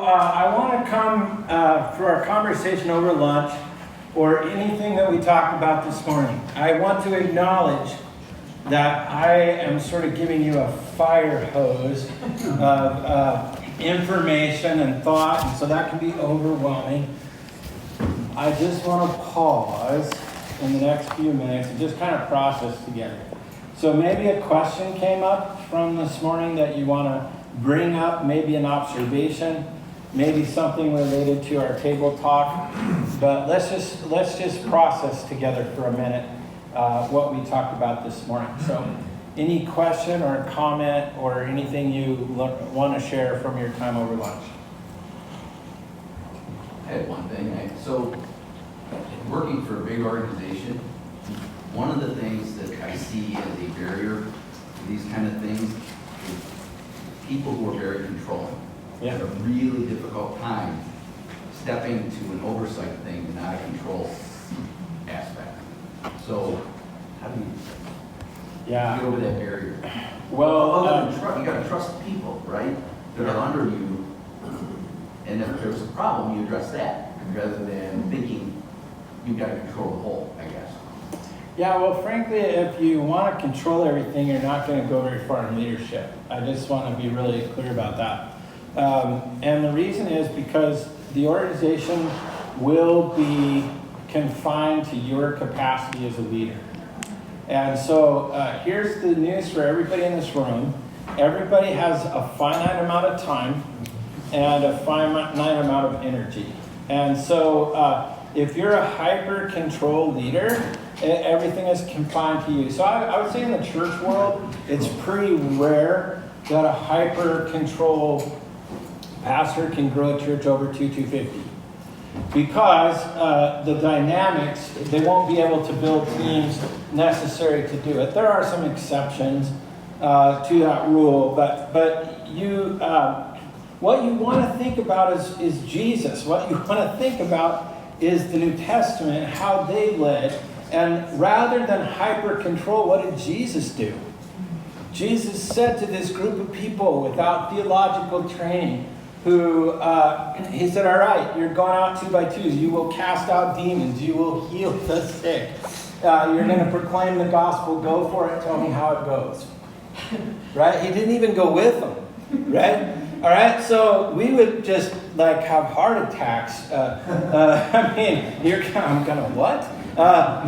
I want to come for our conversation over lunch or anything that we talked about this morning. I want to acknowledge that I am sort of giving you a fire hose of information and thought, and so that can be overwhelming. I just want to pause in the next few minutes and just kind of process together. So maybe a question came up from this morning that you want to bring up, maybe an observation, maybe something related to our table talk, but let's just process together for a minute what we talked about this morning. So any question or comment or anything you want to share from your time over lunch? I had one thing. So working for a big organization, one of the things that I see as a barrier to these kind of things is people who are very controlling. Yeah. Have a really difficult time stepping to an oversight thing, not a control aspect. So how do you get over that barrier? Well, You got to trust people, right? That are under you. And if there's a problem, you address that rather than thinking you've got to control the whole, I guess. yeah, well, frankly, if you want to control everything, you're not going to go very far in leadership. I just want to be really clear about that. And the reason is because the organization will be confined to your capacity as a leader. And so here's the news for everybody in this room. Everybody has a finite amount of time and a finite amount of energy. And so if you're a hyper-control leader, everything is confined to you. So I would say in the church world, it's pretty rare that a hyper-control pastor can grow a church over 250. Because the dynamics, they won't be able to build teams necessary to do it. There are some exceptions to that rule, but you, what you want to think about is Jesus. What you want to think about is the New Testament, how they led. And rather than hyper-control, what did Jesus do? Jesus said to this group of people without theological training, who, he said, all right, you're going out 2 by 2s. You will cast out demons. You will heal the sick. You're going to proclaim the gospel. Go for it. Tell me how it goes. Right? He didn't even go with them. Right? All right? So we would just like have heart attacks. I mean, I'm going to what? I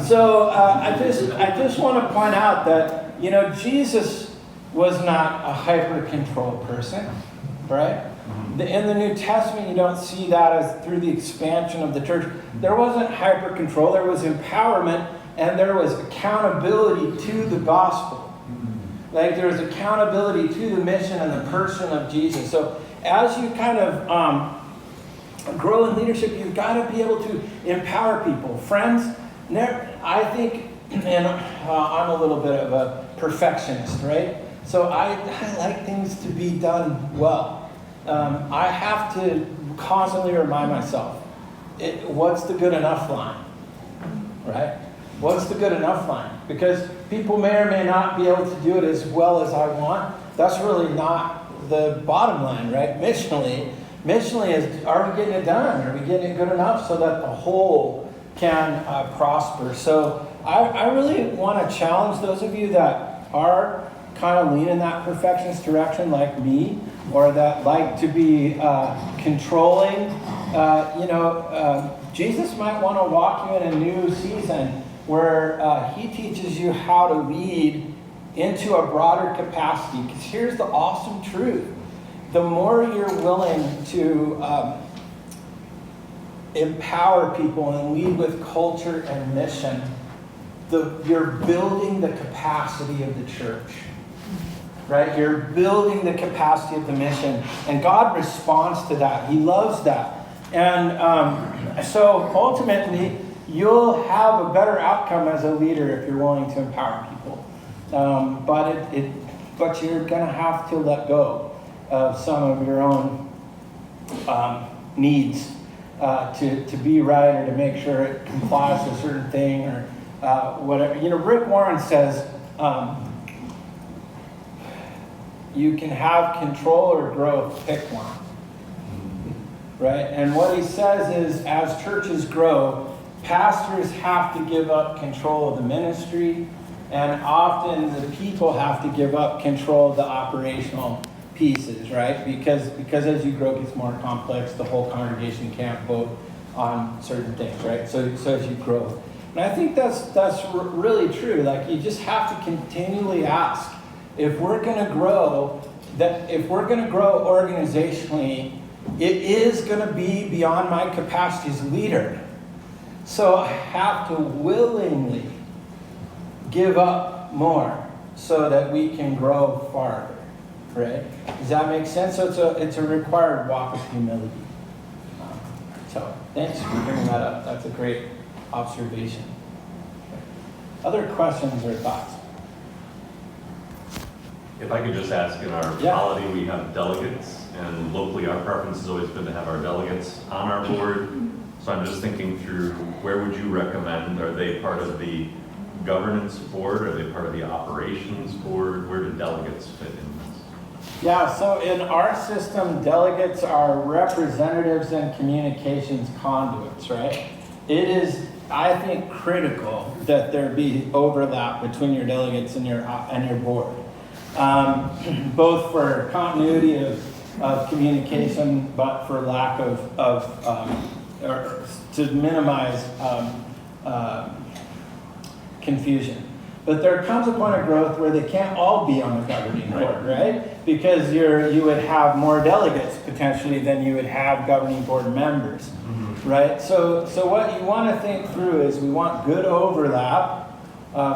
just want to point out that, Jesus was not a hyper-controlled person. Right? In the New Testament, you don't see that as through the expansion of the church. There wasn't hyper-control. There was empowerment, and there was accountability to the gospel. Like there was accountability to the mission and the person of Jesus. So as you kind of grow in leadership, you've got to be able to empower people. Friends, I think, and I'm a little bit of a perfectionist, right? So I like things to be done well. I have to constantly remind myself, what's the good enough line, right? What's the good enough line? Because people may or may not be able to do it as well as I want. That's really not the bottom line, right? Missionally is, are we getting it done? Are we getting it good enough so that the whole can prosper? So I really want to challenge those of you that are kind of lean in that perfectionist direction like me, or that like to be controlling. Jesus might want to walk you in a new season where he teaches you how to lead into a broader capacity. Because here's the awesome truth. The more you're willing to empower people and lead with culture and mission, you're building the capacity of the church. Right? You're building the capacity of the mission. And God responds to that. He loves that. And so ultimately, you'll have a better outcome as a leader if you're willing to empower people. But you're going to have to let go of some of your own needs to be right, or to make sure it complies with a certain thing, or whatever. Rick Warren says, you can have control or growth, pick one. right? And what he says is, as churches grow, pastors have to give up control of the ministry, and often the people have to give up control of the operational pieces, right? Because as you grow, it gets more complex. The whole congregation can't vote on certain things, right? So as you grow. And I think that's really true. Like, you just have to continually ask, if we're going to grow, organizationally, it is going to be beyond my capacity as leader. So I have to willingly give up more so that we can grow farther, right? Does that make sense? So it's a required walk of humility. So thanks for bringing that up. That's a great observation. Other questions or thoughts? If I could just ask, in our polity, we have delegates, and locally our preference has always been to have our delegates on our board. So I'm just thinking through, where would you recommend? Are they part of the governance board? Are they part of the operations board? Where do delegates fit in this? Yeah, so in our system, delegates are representatives and communications conduits, right? It is, I think, critical that there be overlap between your delegates and your board. Both for continuity of communication, but for lack or to minimize confusion. But there comes a point of growth where they can't all be on the governing board, right? Because you would have more delegates potentially than you would have governing board members, right? So what you want to think through is, we want good overlap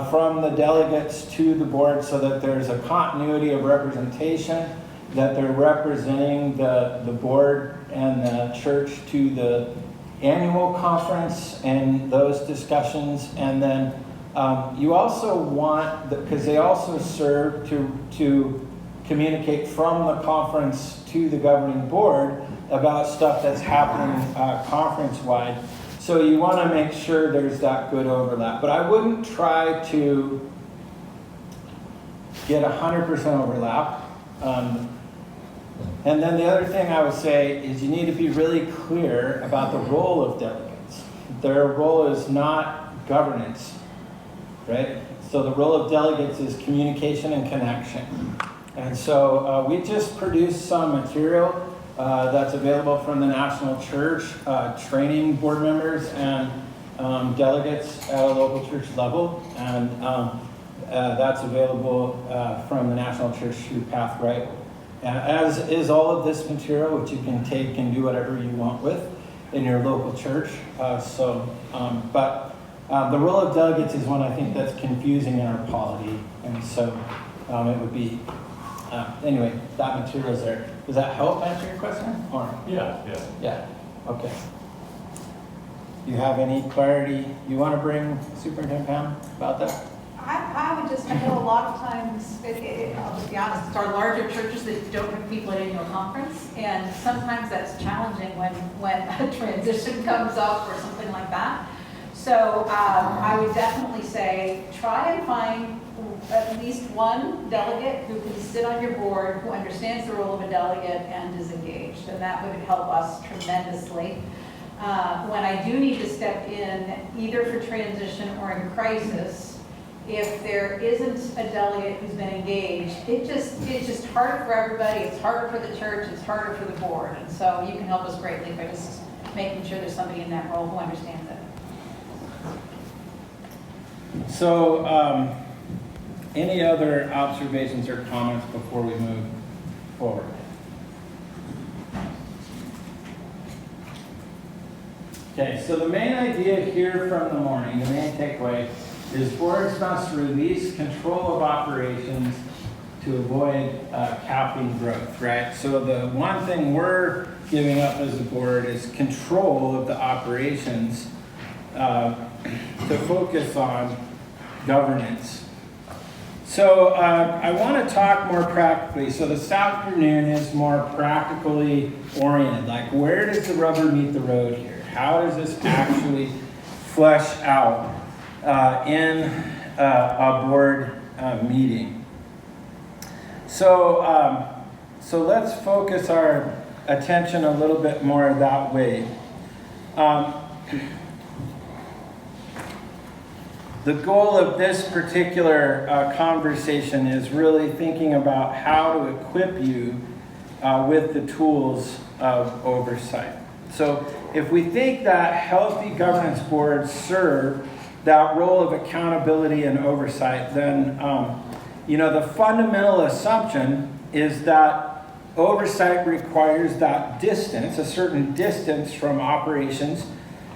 from the delegates to the board, so that there's a continuity of representation, that they're representing the board and the church to the annual conference and those discussions. And then you also want, because they also serve to communicate from the conference to the governing board about stuff that's happening conference-wide. So you want to make sure there's that good overlap. But I wouldn't try to get 100% overlap. And then the other thing I would say is, you need to be really clear about the role of delegates. Their role is not governance, right? So the role of delegates is communication and connection. And so we just produced some material that's available from the National Church, training board members and delegates at a local church level. And that's available from the National Church through Pathright. As is all of this material, which you can take and do whatever you want with in your local church. But the role of delegates is one I think that's confusing in our polity. And so it would be, anyway, that material is there. Does that help answer your question? Or? Yeah, okay. Do you have any clarity you want to bring, Superintendent Pam, about that? I would just, I know a lot of times, I'll just be honest, it's our larger churches that don't have people at annual conference, and sometimes that's challenging when a transition comes up or something like that. So I would definitely say, try and find at least one delegate who can sit on your board, who understands the role of a delegate and is engaged, and that would help us tremendously. When I do need to step in, either for transition or in crisis, if there isn't a delegate who's been engaged, it's just harder for everybody. It's harder for the church. It's harder for the board. And so you can help us greatly by just making sure there's somebody in that role who understands it. So, any other observations or comments before we move forward? Okay, so the main idea here from the morning, the main takeaway, is boards must release control of operations to avoid capping growth, right? So the one thing we're giving up as a board is control of the operations to focus on governance. So I want to talk more practically. So this afternoon is more practically oriented. Like, where does the rubber meet the road here? How does this actually flesh out in a board meeting? So let's focus our attention a little bit more that way. The goal of this particular conversation is really thinking about how to equip you with the tools of oversight. So if we think that healthy governance boards serve that role of accountability and oversight, then the fundamental assumption is that oversight requires that distance, a certain distance from operations,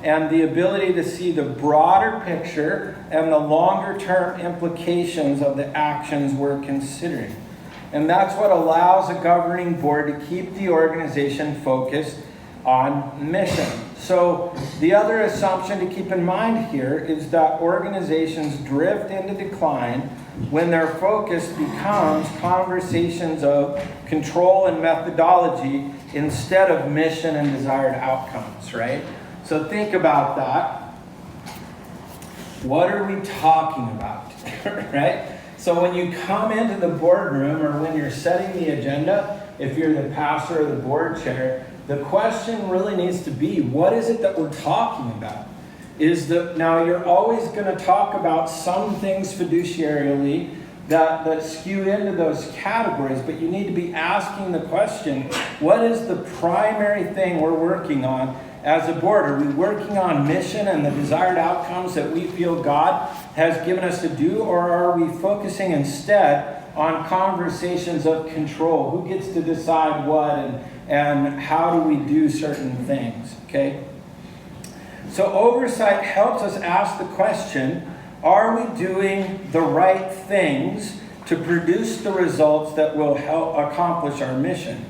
and the ability to see the broader picture and the longer-term implications of the actions we're considering. And that's what allows a governing board to keep the organization focused on mission. So the other assumption to keep in mind here is that organizations drift into decline when their focus becomes conversations of control and methodology instead of mission and desired outcomes, right? So think about that. What are we talking about, right? So when you come into the boardroom or when you're setting the agenda, if you're the pastor or the board chair, the question really needs to be, what is it that we're talking about? Now you're always going to talk about some things fiduciarily that skew into those categories, but you need to be asking the question, what is the primary thing we're working on as a board? Are we working on mission and the desired outcomes that we feel God has given us to do, or are we focusing instead on conversations of control? Who gets to decide what and how do we do certain things, okay? So oversight helps us ask the question, are we doing the right things to produce the results that will help accomplish our mission?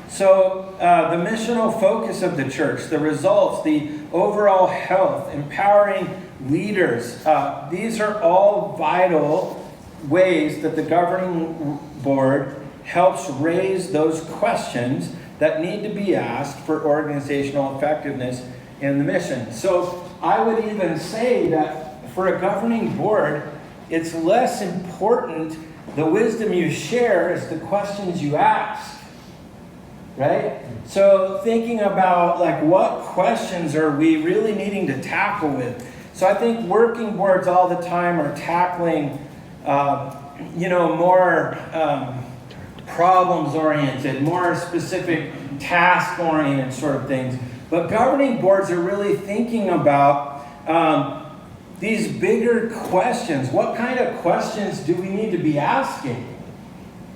So the missional focus of the church, the results, the overall health, empowering leaders, these are all vital ways that the governing board helps raise those questions that need to be asked for organizational effectiveness in the mission. So I would even say that for a governing board, it's less important the wisdom you share as the questions you ask. Right? So thinking about what questions are we really needing to tackle with? So I think working boards all the time are tackling, more problems oriented, more specific task oriented sort of things. But governing boards are really thinking about these bigger questions. What kind of questions do we need to be asking?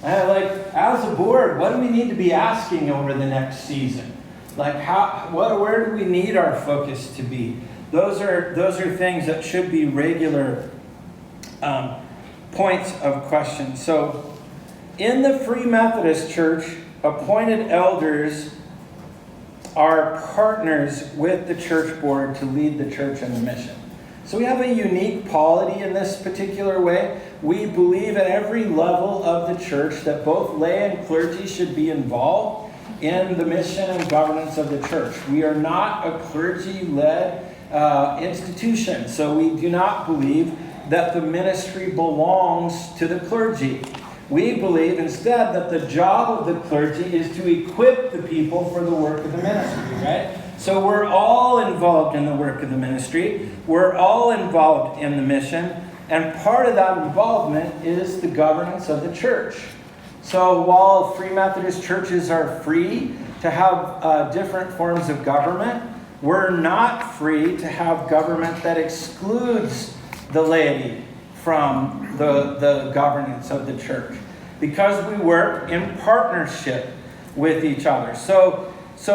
As a board, what do we need to be asking over the next season? Where do we need our focus to be? Those are things that should be regular points of question. So, in the Free Methodist Church, appointed elders are partners with the church board to lead the church in the mission. So we have a unique polity in this particular way. We believe at every level of the church that both lay and clergy should be involved in the mission and governance of the church. We are not a clergy-led institution, so we do not believe that the ministry belongs to the clergy. We believe instead that the job of the clergy is to equip the people for the work of the ministry, right? So we're all involved in the work of the ministry. We're all involved in the mission. And part of that involvement is the governance of the church. So while Free Methodist churches are free to have different forms of government, we're not free to have government that excludes the laity from the governance of the church, because we work in partnership with each other. So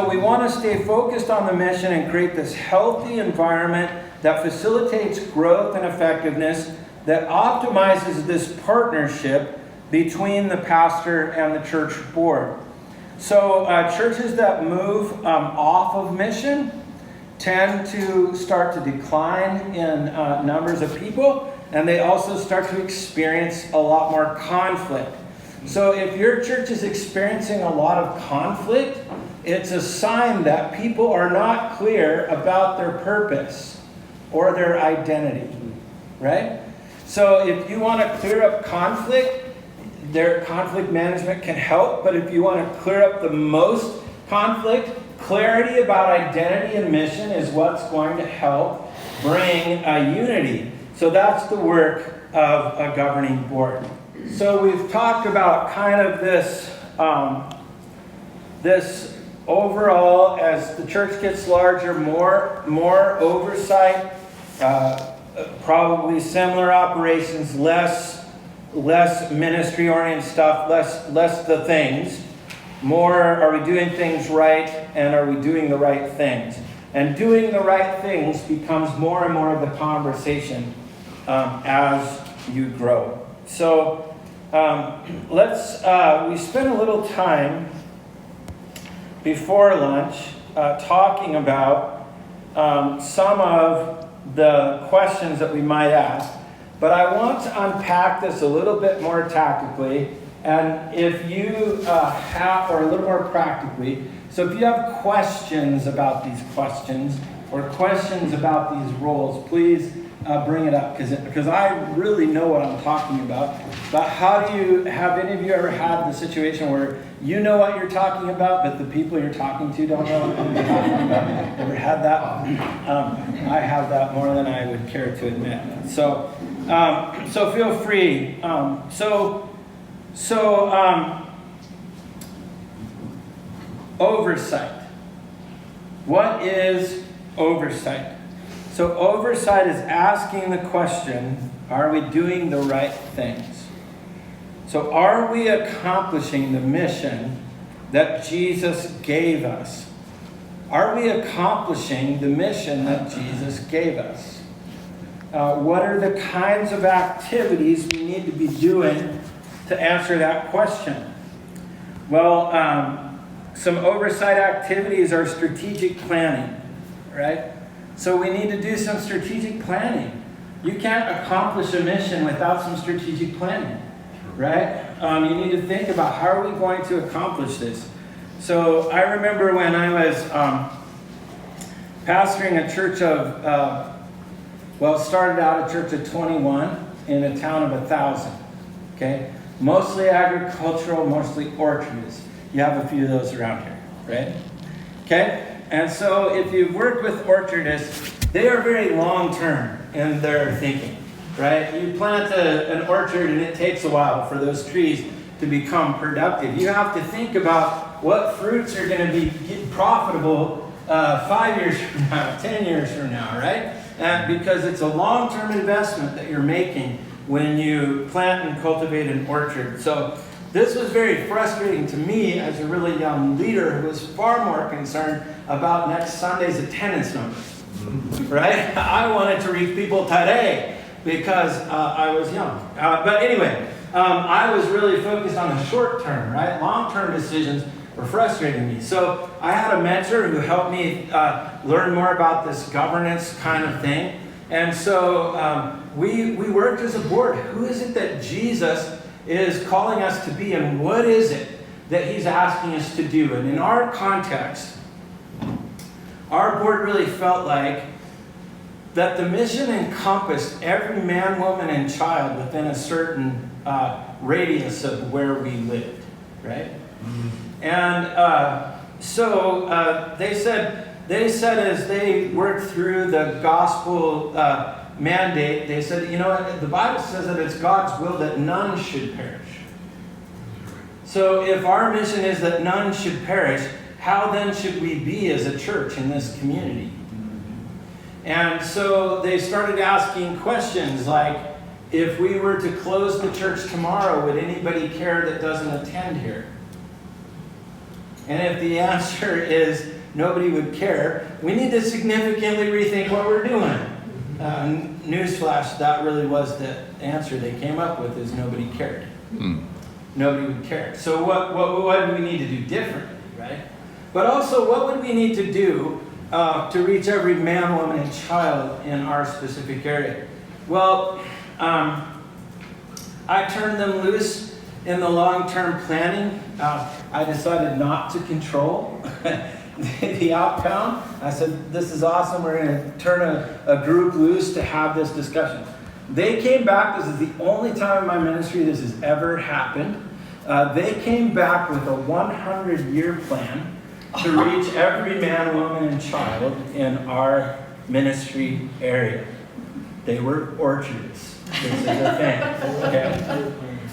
we want to stay focused on the mission and create this healthy environment that facilitates growth and effectiveness, that optimizes this partnership between the pastor and the church board. So churches that move off of mission tend to start to decline in numbers of people, and they also start to experience a lot more conflict. So if your church is experiencing a lot of conflict, it's a sign that people are not clear about their purpose or their identity, right? So if you want to clear up conflict, their conflict management can help, but if you want to clear up the most conflict. Clarity about identity and mission is what's going to help bring a unity. So that's the work of a governing board. So we've talked about kind of this, this overall, as the church gets larger, more oversight, probably similar operations, less ministry-oriented stuff, less the things. More, are we doing things right, and are we doing the right things? And doing the right things becomes more and more of the conversation as you grow. So we spent a little time before lunch talking about some of the questions that we might ask. But I want to unpack this a little bit more tactically, and if you have, or a little more practically, so if you have questions about these questions, or questions about these roles, please bring it up, because I really know what I'm talking about. But have any of you ever had the situation where you know what you're talking about, but the people you're talking to don't know what you're talking about? Ever had that? I have that more than I would care to admit. So feel free. Oversight. What is oversight? So oversight is asking the question, are we doing the right things? So are we accomplishing the mission that Jesus gave us? Are we accomplishing the mission that Jesus gave us? What are the kinds of activities we need to be doing to answer that question? Well, some oversight activities are strategic planning, right? So we need to do some strategic planning. You can't accomplish a mission without some strategic planning, right? You need to think about, how are we going to accomplish this? So I remember when I was pastoring a church of, started out a church of 21 in a town of 1,000, okay? Mostly agricultural, mostly orchards. You have a few of those around here, right? Okay? And so if you've worked with orchardists, they are very long-term in their thinking, right? You plant an orchard and it takes a while for those trees to become productive. You have to think about what fruits are going to be profitable 5 years from now, 10 years from now, right? Because it's a long-term investment that you're making when you plant and cultivate an orchard. So this was very frustrating to me as a really young leader who was far more concerned about next Sunday's attendance numbers, right? I wanted to reach people today because I was young. But anyway, I was really focused on the short term, right? Long-term decisions were frustrating me. So I had a mentor who helped me learn more about this governance kind of thing. And so we worked as a board. Who is it that Jesus is calling us to be, and what is it that he's asking us to do? And in our context, our board really felt like that the mission encompassed every man, woman, and child within a certain radius of where we lived, right? Mm-hmm. And so they said as they worked through the gospel mandate, they said, you know what, the Bible says that it's God's will that none should perish. So if our mission is that none should perish, how then should we be as a church in this community? And so they started asking questions like, if we were to close the church tomorrow, would anybody care that doesn't attend here? And if the answer is nobody would care, we need to significantly rethink what we're doing. Newsflash, that really was the answer they came up with, is nobody cared. Nobody would care. So what do we need to do differently, right? But also, what would we need to do to reach every man, woman, and child in our specific area? Well, I turned them loose in the long-term planning. I decided not to control the outcome. I said, this is awesome. We're going to turn a group loose to have this discussion. They came back. This is the only time in my ministry this has ever happened. They came back with a 100-year plan to reach every man, woman, and child in our ministry area. They were orchards. This is a thing. Okay?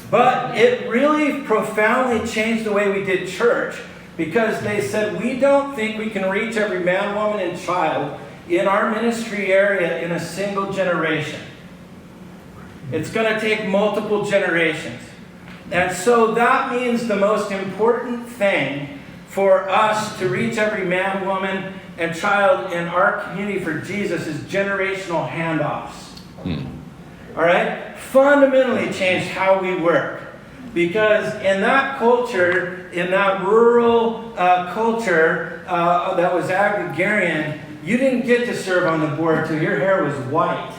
But it really profoundly changed the way we did church, because they said, we don't think we can reach every man, woman, and child in our ministry area in a single generation. It's going to take multiple generations. And so that means the most important thing for us to reach every man, woman, and child in our community for Jesus is generational handoffs. All right? Fundamentally changed how we work. Because in that culture, in that rural culture that was agrarian, you didn't get to serve on the board till your hair was white.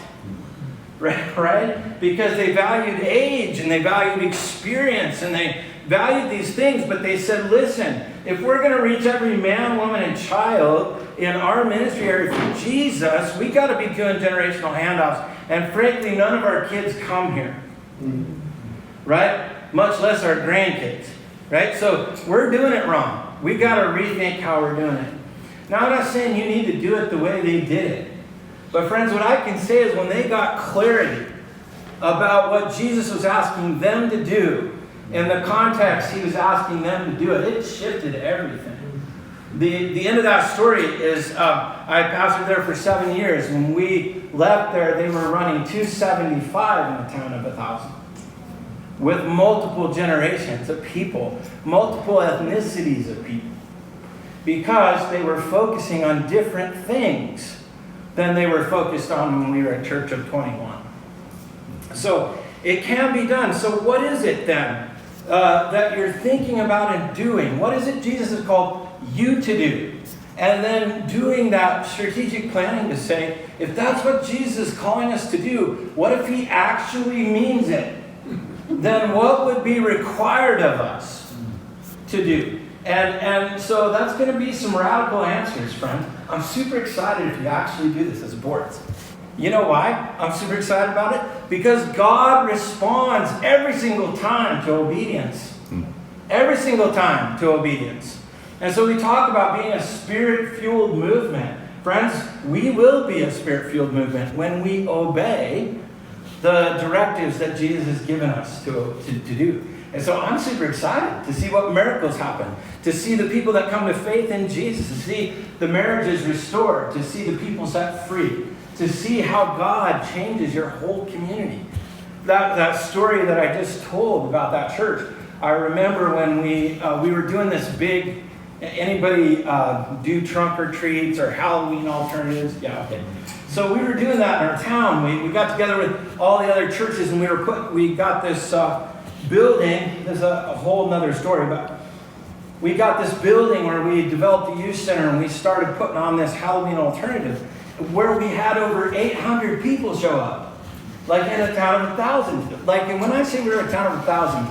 Right? Because they valued age and they valued experience and they valued these things, but they said, listen, if we're going to reach every man, woman, and child in our ministry area for Jesus, we got to be doing generational handoffs. And frankly, none of our kids come here. Right? Much less our grandkids. Right? So we're doing it wrong. We got to rethink how we're doing it. Now, I'm not saying you need to do it the way they did it. But friends, what I can say is when they got clarity about what Jesus was asking them to do, in the context he was asking them to do it, it shifted everything. The end of that story is, I pastored there for 7 years. When we left there, they were running 275 in a town of 1,000. With multiple generations of people, multiple ethnicities of people. Because they were focusing on different things than they were focused on when we were at Church of 21. So it can be done. So what is it then that you're thinking about and doing? What is it Jesus has called you to do? And then doing that strategic planning to say, if that's what Jesus is calling us to do, what if he actually means it? Then what would be required of us to do? And so that's going to be some radical answers, friend. I'm super excited if you actually do this as boards. You know why I'm super excited about it? Because God responds every single time to obedience. Every single time to obedience. And so we talk about being a spirit-fueled movement. Friends, we will be a spirit-fueled movement when we obey the directives that Jesus has given us to do. And so I'm super excited to see what miracles happen, to see the people that come to faith in Jesus, to see the marriages restored, to see the people set free, to see how God changes your whole community. That story that I just told about that church, I remember when we were doing this big, anybody do trunk or treats or Halloween alternatives? Yeah, okay. So we were doing that in our town. We got together with all the other churches and we got this building. There's a whole nother story, but we got this building where we developed a youth center and we started putting on this Halloween alternative where we had over 800 people show up. Like in a town of 1,000. Like, and when I say we were a town of 1,000,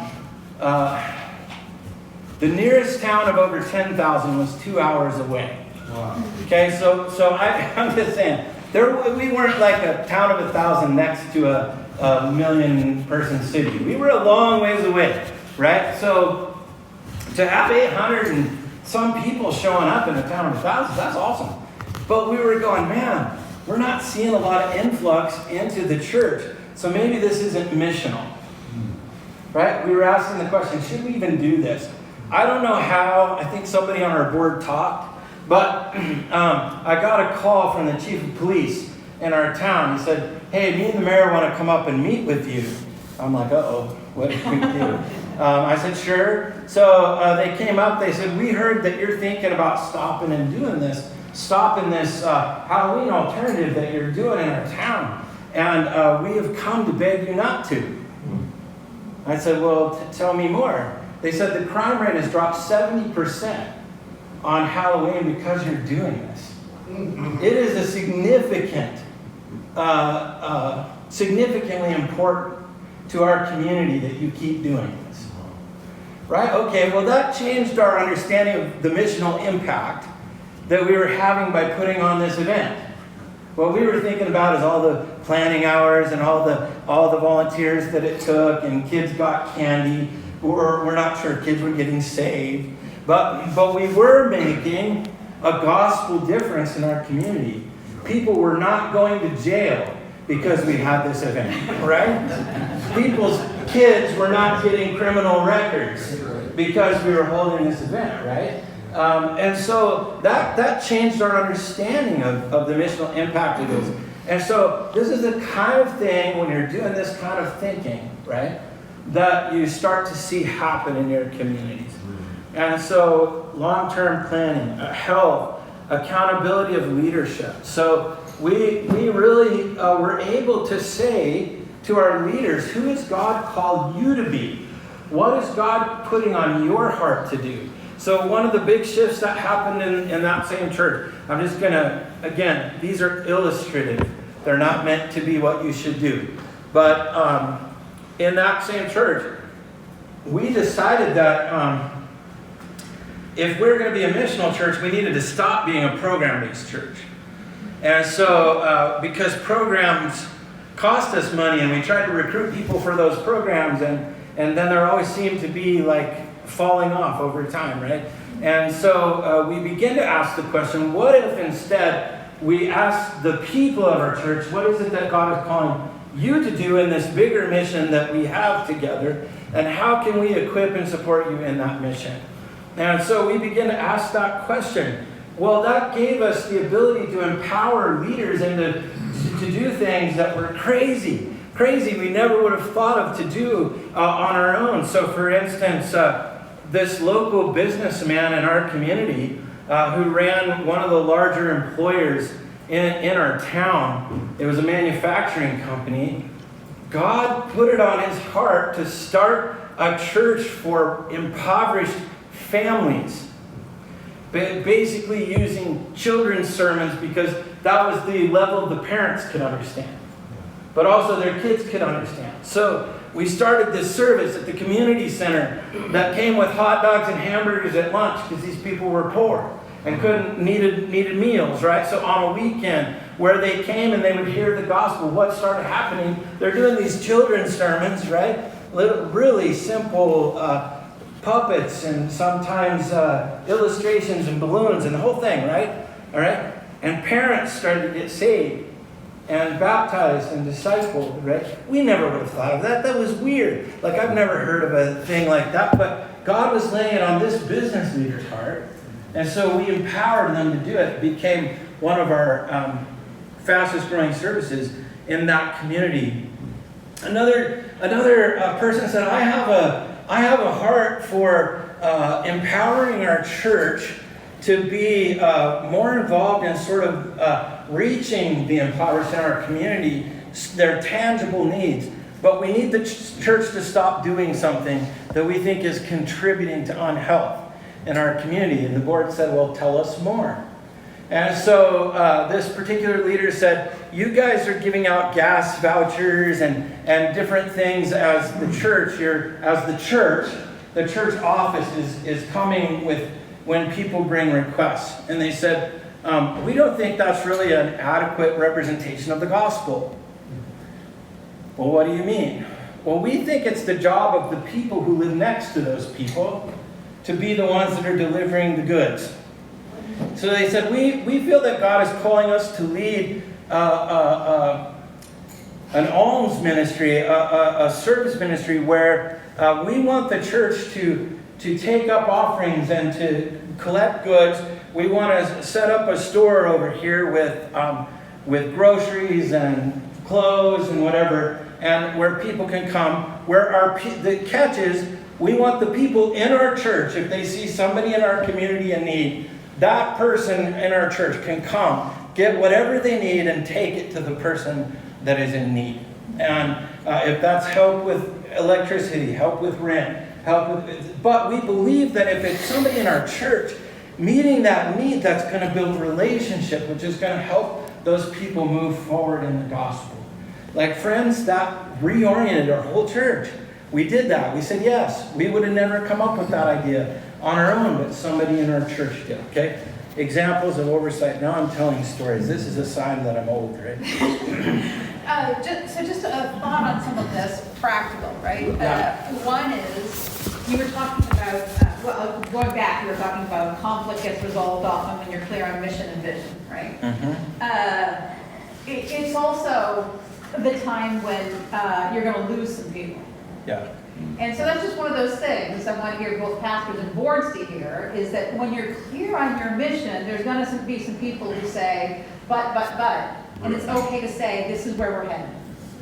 the nearest town of over 10,000 was 2 hours away. Wow. Okay, so I'm just saying, we weren't like a town of 1,000 next to a 1,000,000-person city. We were a long ways away, right? So to have 800 and some people showing up in a town of 1,000, that's awesome. But we were going, man, we're not seeing a lot of influx into the church, so maybe this isn't missional, right? We were asking the question, should we even do this? I don't know how. I think somebody on our board talked, but I got a call from the chief of police in our town. He said, hey, me and the mayor want to come up and meet with you. I'm like, uh-oh, what did we do? I said, sure. So they came up. They said, we heard that you're thinking about stopping and doing this, stopping this Halloween alternative that you're doing in our town. And we have come to beg you not to. I said, well, tell me more. They said the crime rate has dropped 70% on Halloween because you're doing this. It is a significantly important to our community that you keep doing this. Right? Okay, well that changed our understanding of the missional impact that we were having by putting on this event. What we were thinking about is all the planning hours and all the volunteers that it took, and kids got candy, or we're not sure kids were getting saved. But we were making a gospel difference in our community. People were not going to jail because we had this event, right? People's kids were not getting criminal records because we were holding this event, right? And so that changed our understanding of the missional impact of this. And so this is the kind of thing, when you're doing this kind of thinking, right, that you start to see happen in your communities. And so long-term planning, health, accountability of leadership. So we really were able to say to our leaders, who has God called you to be? What is God putting on your heart to do? So one of the big shifts that happened in that same church, I'm just going to, again, these are illustrative. They're not meant to be what you should do. But in that same church, we decided that if we're going to be a missional church, we needed to stop being a program-based church. And so, because programs cost us money, and we tried to recruit people for those programs, and then there always seemed to be like falling off over time, right? And so we begin to ask the question, what if instead we ask the people of our church, what is it that God is calling you to do in this bigger mission that we have together, and how can we equip and support you in that mission? And so we begin to ask that question. Well, that gave us the ability to empower leaders and to do things that were crazy we never would have thought of to do on our own. So for instance, this local businessman in our community who ran one of the larger employers in our town, it was a manufacturing company, God put it on his heart to start a church for impoverished families. Basically using children's sermons because that was the level the parents could understand. But also their kids could understand. So we started this service at the community center that came with hot dogs and hamburgers at lunch because these people were poor and needed meals, right? So on a weekend where they came and they would hear the gospel, what started happening? They're doing these children's sermons, right? Really simple puppets and sometimes illustrations and balloons and the whole thing, right? All right? And parents started to get saved and baptized and discipled, right? We never would have thought of that. That was weird. Like, I've never heard of a thing like that, but God was laying it on this business leader's heart. And so we empowered them to do it. It became one of our fastest growing services in that community. Another person said, I have a heart for empowering our church to be more involved in sort of reaching the impoverished in our community, their tangible needs. But we need the church to stop doing something that we think is contributing to unhealth in our community. And the board said, well, tell us more. And so this particular leader said, you guys are giving out gas vouchers and different things as the church. The church office is coming with when people bring requests. And they said, we don't think that's really an adequate representation of the gospel. Well, what do you mean? Well, we think it's the job of the people who live next to those people to be the ones that are delivering the goods. So they said, we feel that God is calling us to lead an alms ministry, a service ministry where we want the church to take up offerings and to collect goods. We want to set up a store over here with groceries and clothes and whatever, and where people can come. Where the catch is, we want the people in our church, if they see somebody in our community in need, that person in our church can come, get whatever they need, and take it to the person that is in need. And if that's help with electricity, help with rent, but we believe that if it's somebody in our church meeting that need, that's going to build relationship, which is going to help those people move forward in the gospel. Like, friends, that reoriented our whole church. We did that. We said yes. We would have never come up with that idea on our own, but somebody in our church did, okay? Examples of oversight. Now I'm telling stories. This is a sign that I'm old, right? Just a thought on some of this practical, right? Yeah. One is, you were talking about well, going back, you were talking about conflict gets resolved often when you're clear on mission and vision, right? It's also the time when you're going to lose some people. Yeah. And so that's just one of those things I want to hear both pastors and boards to hear, is that when you're clear on your mission, there's going to be some people who say, but, and it's okay to say, this is where we're headed.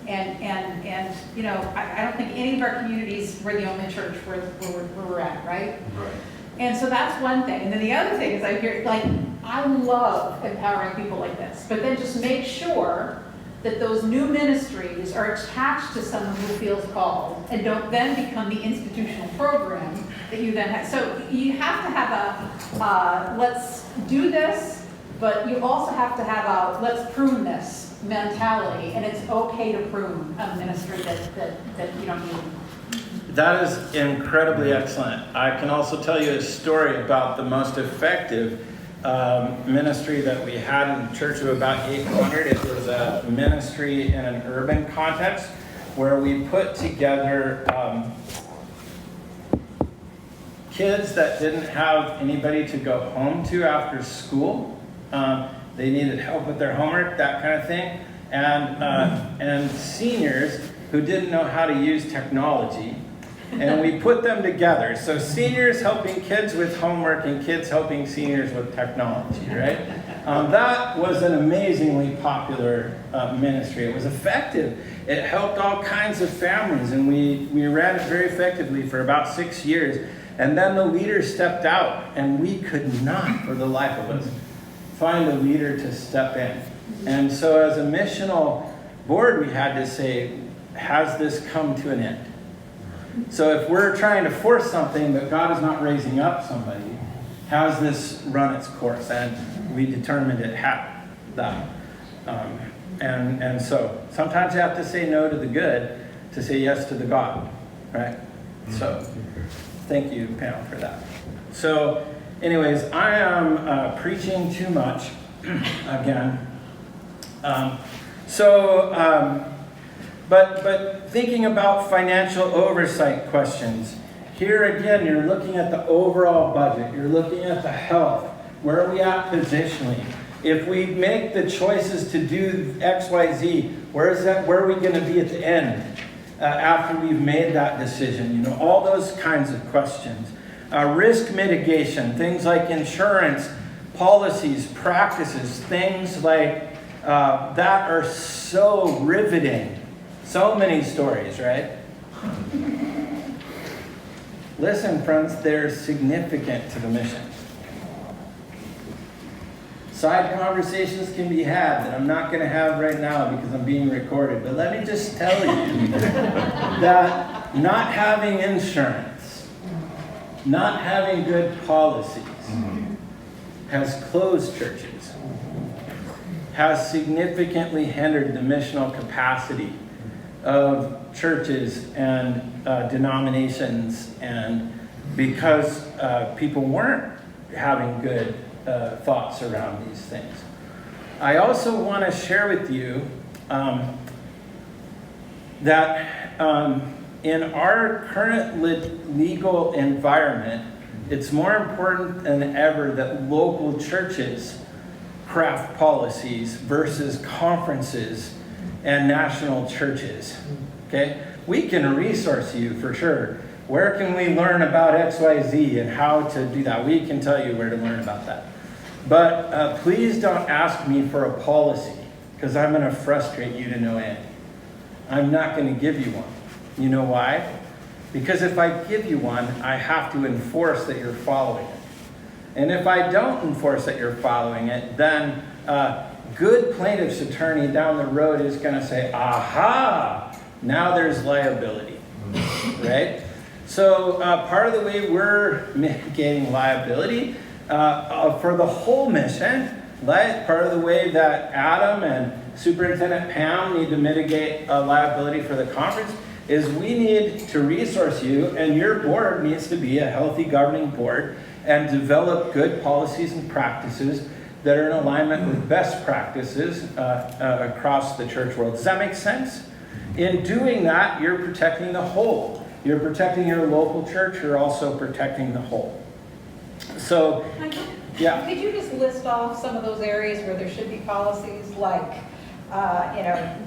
And you know, I don't think any of our communities, we're the only church where we're at, right? Right. And so that's one thing. And then the other thing is I hear, like, I love empowering people like this, but then just make sure that those new ministries are attached to someone who feels called and don't then become the institutional program that you then have. So you have to have a, let's do this, but you also have to have a, let's prune this mentality, and it's okay to prune a ministry that you don't need. That is incredibly excellent. I can also tell you a story about the most effective ministry that we had in the church of about 800. It was a ministry in an urban context where we put together kids that didn't have anybody to go home to after school. They needed help with their homework, that kind of thing. And seniors who didn't know how to use technology. And we put them together. So seniors helping kids with homework and kids helping seniors with technology, right? That was an amazingly popular ministry. It was effective. It helped all kinds of families, and we ran it very effectively for about 6 years. And then the leader stepped out, and we could not, for the life of us, find a leader to step in. And so as a missional board, we had to say, has this come to an end? So if we're trying to force something, but God is not raising up somebody, how's this run its course? And we determined it had that. And so sometimes you have to say no to the good to say yes to the God, right? So thank you, Pam, for that. So anyways, I am preaching too much again. But thinking about financial oversight questions, here again, you're looking at the overall budget. You're looking at the health. Where are we at positionally? If we make the choices to do X, Y, Z, where are we going to be at the end after we've made that decision? You know, all those kinds of questions. Risk mitigation, things like insurance, policies, practices, things like that are so riveting. So many stories, right? Listen, friends, they're significant to the mission. Side conversations can be had that I'm not going to have right now because I'm being recorded. But let me just tell you that not having insurance, not having good policies, has closed churches, has significantly hindered the missional capacity of churches and denominations, and because people weren't having good thoughts around these things. I also want to share with you that in our current legal environment, it's more important than ever that local churches craft policies versus conferences and national churches. Okay? We can resource you for sure. Where can we learn about XYZ and how to do that? We can tell you where to learn about that. But please don't ask me for a policy, because I'm going to frustrate you to no end. I'm not going to give you one. You know why? Because if I give you one, I have to enforce that you're following it. And if I don't enforce that you're following it, then good plaintiff's attorney down the road is going to say, aha, now there's liability, right? So part of the way we're mitigating liability for the whole mission, part of the way that Adam and Superintendent Pam need to mitigate liability for the conference is we need to resource you, and your board needs to be a healthy governing board and develop good policies and practices that are in alignment with best practices across the church world. Does that make sense? In doing that, you're protecting the whole. You're protecting your local church, you're also protecting the whole. So, yeah. Could you just list off some of those areas where there should be policies, like,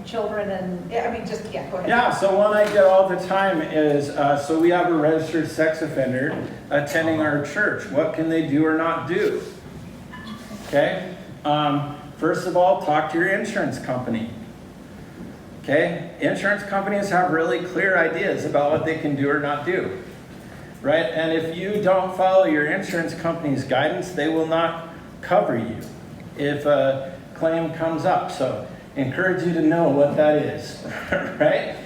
children and, go ahead. Yeah, so one I get all the time is, so we have a registered sex offender attending our church. What can they do or not do? Okay? First of all, talk to your insurance company. Okay? Insurance companies have really clear ideas about what they can do or not do. Right? And if you don't follow your insurance company's guidance, they will not cover you if a claim comes up. So, encourage you to know what that is, right?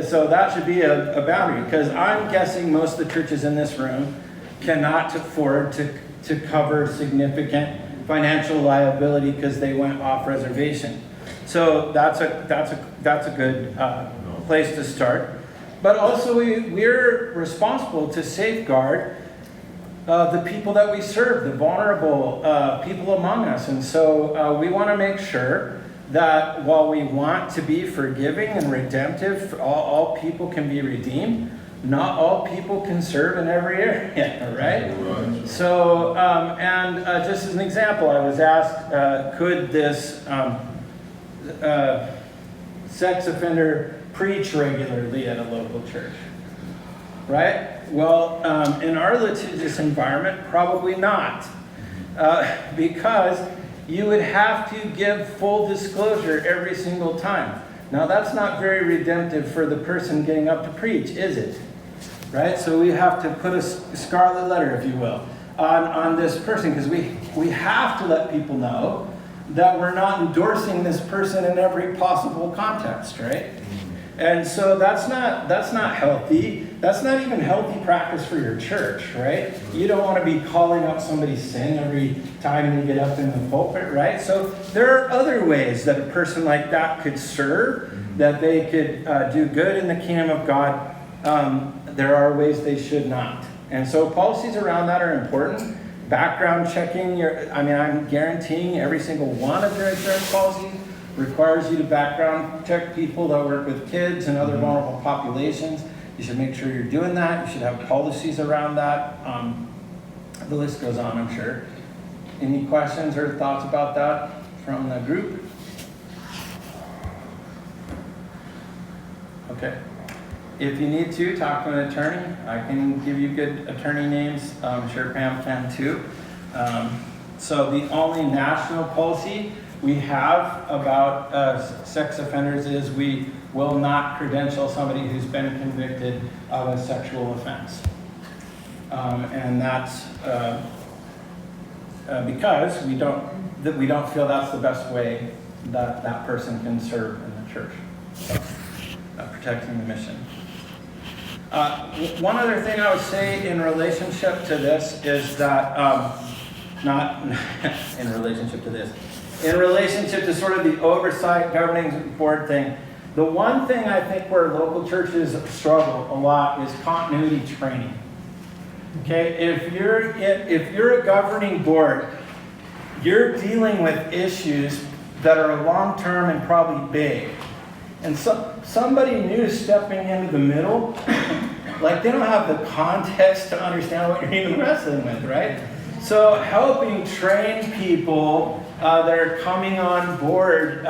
So that should be a boundary, because I'm guessing most of the churches in this room cannot afford to cover significant financial liability because they went off reservation. So that's a good place to start. But also we're responsible to safeguard the people that we serve, the vulnerable people among us. And so we want to make sure that while we want to be forgiving and redemptive, all people can be redeemed, not all people can serve in every area, right? So, just as an example, I was asked, could this sex offender preach regularly at a local church, right? Well, in our litigious environment, probably not, because you would have to give full disclosure every single time. Now, that's not very redemptive for the person getting up to preach, is it? Right? So we have to put a scarlet letter, if you will, on this person, because we have to let people know that we're not endorsing this person in every possible context, right? And so that's not healthy. That's not even healthy practice for your church, right? You don't want to be calling out somebody's sin every time you get up in the pulpit, right? So there are other ways that a person like that could serve, that they could do good in the kingdom of God. There are ways they should not. And so policies around that are important. Background checking, I'm guaranteeing every single one of your insurance policies requires you to background check people that work with kids and other vulnerable populations. You should make sure you're doing that. You should have policies around that. The list goes on, I'm sure. Any questions or thoughts about that from the group? Okay. If you need to, talk to an attorney. I can give you good attorney names. I'm sure Pam can too. So the only national policy we have about sex offenders is we will not credential somebody who's been convicted of a sexual offense. And that's because we don't feel that's the best way that that person can serve in the church, protecting the mission. One other thing I would say in relationship to this is that, not in relationship to this, in relationship to sort of the oversight governing board thing, the one thing I think where local churches struggle a lot is continuity training. Okay, if you're a governing board, you're dealing with issues that are long-term and probably big. And somebody new stepping into the middle, like they don't have the context to understand what you're even wrestling with, right? So helping train people that are coming on board,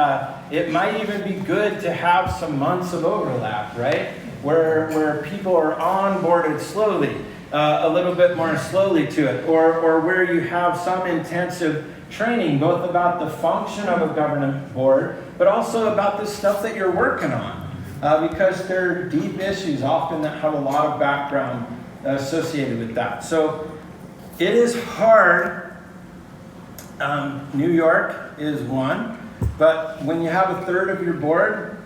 it might even be good to have some months of overlap, right? Where people are onboarded slowly, a little bit more slowly to it, or where you have some intensive training, both about the function of a governing board, but also about the stuff that you're working on, because they're deep issues often that have a lot of background associated with that. So it is hard. New York is one, but when you have a third of your board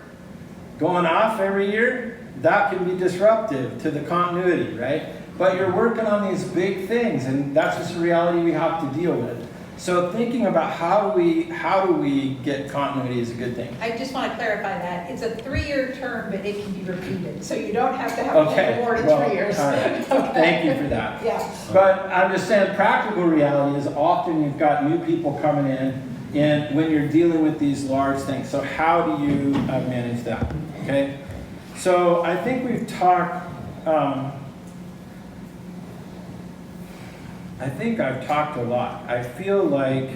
going off every year, that can be disruptive to the continuity, right? But you're working on these big things, and that's just a reality we have to deal with. So thinking about how do we get continuity is a good thing. I just want to clarify that. It's a 3-year term, but it can be repeated. So you don't have to have a full board in 3 years. All right. Okay. Thank you for that. Yeah. But I'm just saying practical reality is often you've got new people coming in and when you're dealing with these large things. So how do you manage that? Okay. So I think we've talked I think I've talked a lot. I feel like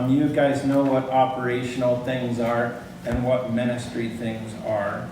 you guys know what operational things are and what ministry things are.